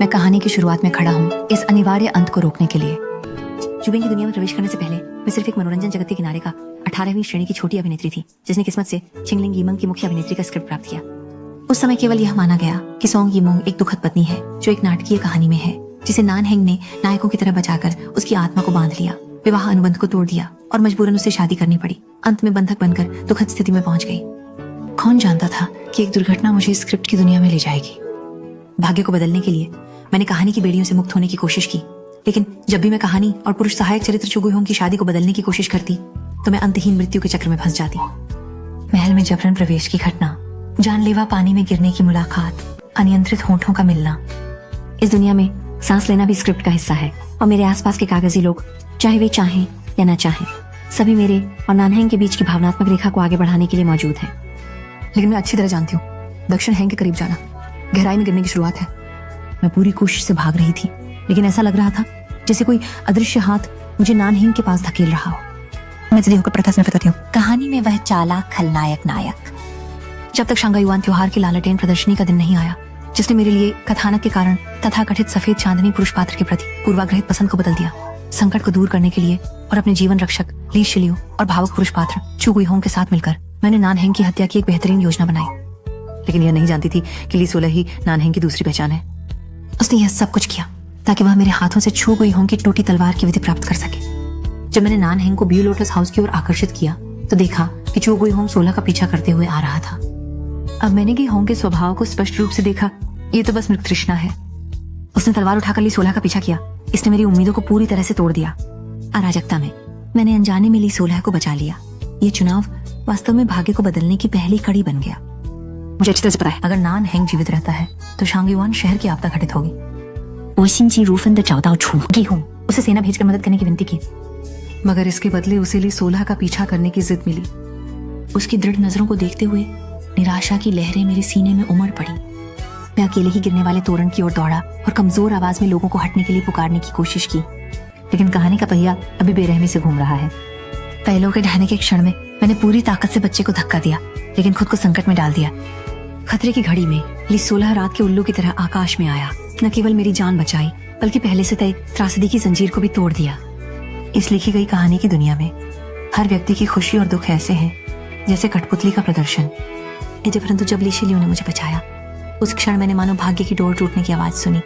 मैं कहानी की शुरुआत में खड़ा हूँ इस अनिवार्य अंत को रोकने के लिए। जुबिन की दुनिया में प्रवेश करने से पहले मैं सिर्फ एक मनोरंजन जगत के किनारे का 18वीं श्रेणी की छोटी अभिनेत्री थी, जिसने किस्मत से चिंगलिंग यिमंग की मुख्य अभिनेत्री का स्क्रिप्ट प्राप्त किया। उस समय केवल यह माना गया कि सोंग यिमंग एक दुखद पत्नी है जो एक नाटकीय कहानी में है, जिसे नान हेंग ने नायकों की तरह बचाकर उसकी आत्मा को बांध लिया, विवाह अनुबंध को तोड़ दिया और मजबूरन उसे शादी करनी पड़ी। अंत में बंधक बनकर दुखद स्थिति में पहुंच गई। कौन जानता था कि एक दुर्घटना मुझे इस स्क्रिप्ट की दुनिया में ले जाएगी। भाग्य को बदलने के लिए मैंने कहानी की बेड़ियों से मुक्त होने की कोशिश की, लेकिन जब भी मैं कहानी और पुरुष सहायक चरित्र चुगुई होंग की शादी को बदलने की कोशिश करती तो मैं अंतहीन मृत्यु के चक्र में फंस जाती। महल में जबरन प्रवेश की घटना, जानलेवा पानी में गिरने की मुलाकात, अनियंत्रित होंठों का मिलना। इस दुनिया में सांस लेना भी स्क्रिप्ट का हिस्सा है और मेरे आसपास के कागजी लोग, चाहे वे चाहें या ना चाहें, सभी मेरे और नान हेंग के बीच की भावनात्मक रेखा को आगे बढ़ाने के लिए मौजूद हैं। लेकिन मैं अच्छी तरह जानती हूँ दक्षिण हेंग के करीब जाना गहराई में गिरने की शुरुआत है। मैं पूरी कोशिश से भाग रही थी, लेकिन ऐसा लग रहा था जैसे कोई अदृश्य हाथ मुझे नान हेंग के पास धकेल रहा हो। मैं जल्दी होकर प्रथा से करती हूँ। कहानी में वह चालाक खलनायक नायक। जब तक शांघाई युआन त्योहार की लालटेन प्रदर्शनी का दिन नहीं आया, जिसने मेरे लिए कथानक के कारण तथाकथित सफेद चांदनी पुरुष पात्र के प्रति पूर्वाग्रहित पसंद को बदल दिया। संकट को दूर करने के लिए और अपने जीवन रक्षक ली शिलियो और भावुक पुरुष पात्र चुगुई होंग के साथ मिलकर मैंने नान हेंग की हत्या की एक बेहतरीन योजना बनाई। लेकिन यह नहीं जानती थी कि ली सोलह ही नान हेंग की दूसरी पहचान है। उसने यह सब कुछ किया ताकि वह मेरे हाथों से छू गई होंग की टूटी तलवार की विधि प्राप्त कर सके। जब मैंने नान हेंग को ब्लू लोटस हाउस की ओर आकर्षित किया तो देखा कि चू गुई होंग 16 का पीछा करते हुए आ रहा था। अब मैंने गी होंग के स्वभाव को स्पष्ट रूप से देखा। ये तो बस मृत तृष्णा है। उसने तलवार उठाकर ली 16 का पीछा किया। इसने मेरी उम्मीदों को पूरी तरह से तोड़ दिया। अराजकता में मैंने अनजाने में ली 16 को बचा लिया। ये चुनाव वास्तव में भाग्य को बदलने की पहली कड़ी बन गया। मुझे अच्छी तरह से पता है, अगर नान हेंग जीवित रहता है तो शांघाई युआन शहर की आपदा घटित होगी। वो सिंजी रूफन द चाओदाओ छू की हूं, उसे सेना भेजकर मदद करने की विनती की, मगर इसके बदले उसे ली 16 का पीछा करने की जिद मिली। उसकी दृढ़ नजरों को देखते हुए निराशा की लहरें मेरे सीने में उमड़ पड़ी। मैं अकेले ही गिरने वाले तोरण की ओर दौड़ा और कमजोर आवाज में लोगों को हटने के लिए पुकारने की कोशिश की, लेकिन कहानी का पहिया अभी बेरहमी से घूम रहा है। पहलों के ढहने के क्षण में मैंने पूरी ताकत से बच्चे को धक्का दिया, लेकिन खुद को संकट में डाल दिया। खतरे की घड़ी में ली 16 रात के उल्लू की तरह आकाश में आया। न केवल मेरी जान बचाई, बल्कि पहले से तय त्रासदी की जंजीर को भी तोड़ दिया। इस लिखी गई कहानी की दुनिया में हर व्यक्ति की खुशी और दुख ऐसे हैं जैसे कठपुतली का प्रदर्शन। परंतु जब ली शिलियो ने मुझे बचाया, उस क्षण मैंने मानो भाग्य की डोर टूटने की आवाज सुनी।